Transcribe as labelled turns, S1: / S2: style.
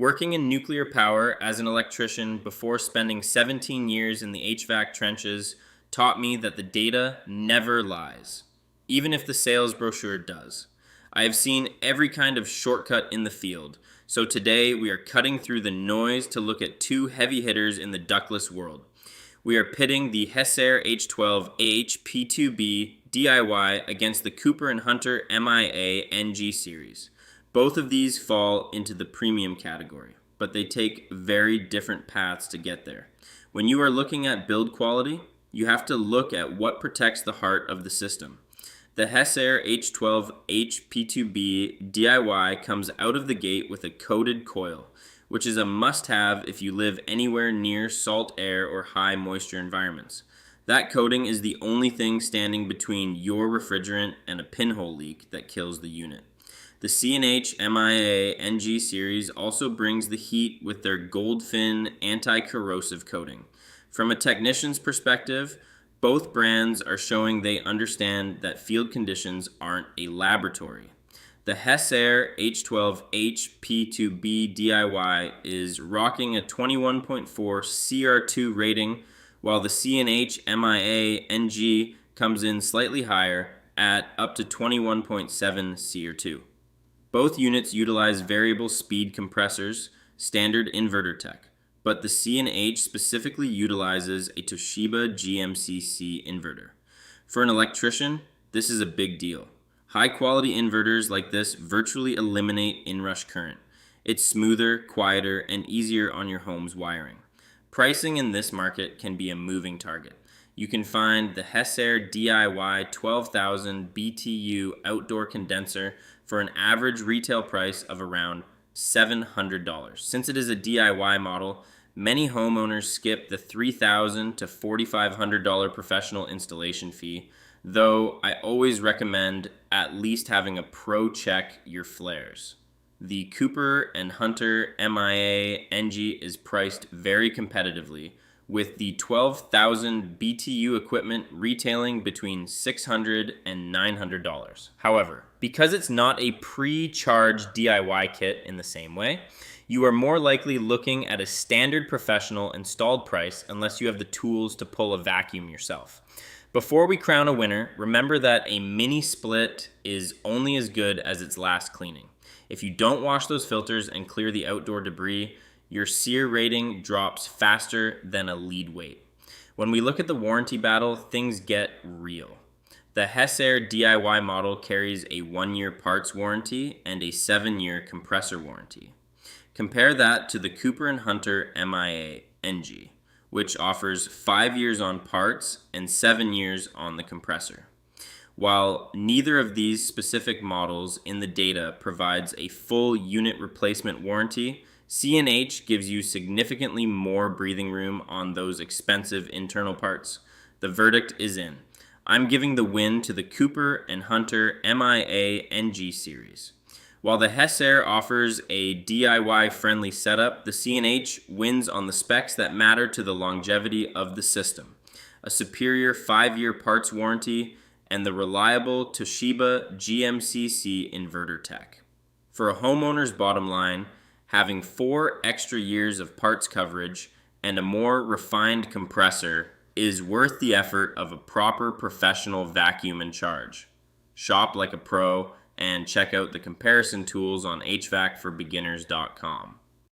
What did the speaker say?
S1: Working in nuclear power as an electrician before spending 17 years in the HVAC trenches taught me that the data never lies, even if the sales brochure does. I have seen every kind of shortcut in the field, so today we are cutting through the noise to look at two heavy hitters in the ductless world. We are pitting the Hessaire H12 P2B DIY against the Cooper & Hunter MIA NG series. Both of these fall into the premium category, but they take very different paths to get there. When you are looking at build quality, you have to look at what protects the heart of the system. The Hessaire H12 P2B DIY comes out of the gate with a coated coil, which is a must-have if you live anywhere near salt air or high moisture environments. That coating is the only thing standing between your refrigerant and a pinhole leak that kills the unit. The C&H MIA NG series also brings the heat with their Goldfin anti-corrosive coating. From a technician's perspective, both brands are showing they understand that field conditions aren't a laboratory. The Hessaire H12 P2B DIY is rocking a 21.4 CR2 rating, while the C&H MIA NG comes in slightly higher at up to 21.7 CR2. Both units utilize variable speed compressors, standard inverter tech, but the C&H specifically utilizes a Toshiba GMCC inverter. For an electrician, this is a big deal. High-quality inverters like this virtually eliminate inrush current. It's smoother, quieter, and easier on your home's wiring. Pricing in this market can be a moving target. You can find the Hessaire DIY 12,000 BTU outdoor condenser for an average retail price of around $700. Since it is a DIY model, many homeowners skip the $3,000 to $4,500 professional installation fee, though I always recommend at least having a pro check your flares. The Cooper & Hunter MIA NG is priced very competitively, with the 12,000 BTU equipment retailing between $600 and $900. However, because it's not a pre-charged DIY kit in the same way, you are more likely looking at a standard professional installed price unless you have the tools to pull a vacuum yourself. Before we crown a winner, remember that a mini split is only as good as its last cleaning. If you don't wash those filters and clear the outdoor debris, your SEER rating drops faster than a lead weight. When we look at the warranty battle, things get real. The Hessaire DIY model carries a 1-year parts warranty and a 7-year compressor warranty. Compare that to the Cooper & Hunter MIA NG, which offers 5 years on parts and 7 years on the compressor. While neither of these specific models in the data provides a full unit replacement warranty, C&H gives you significantly more breathing room on those expensive internal parts. The verdict is in. I'm giving the win to the Cooper & Hunter MIA NG series. While the Hessaire offers a DIY-friendly setup, the C&H wins on the specs that matter to the longevity of the system. A superior 5-year parts warranty and the reliable Toshiba GMCC inverter tech. For a homeowner's bottom line, having 4 extra years of parts coverage and a more refined compressor is worth the effort of a proper professional vacuum and charge. Shop like a pro and check out the comparison tools on HVACforbeginners.com.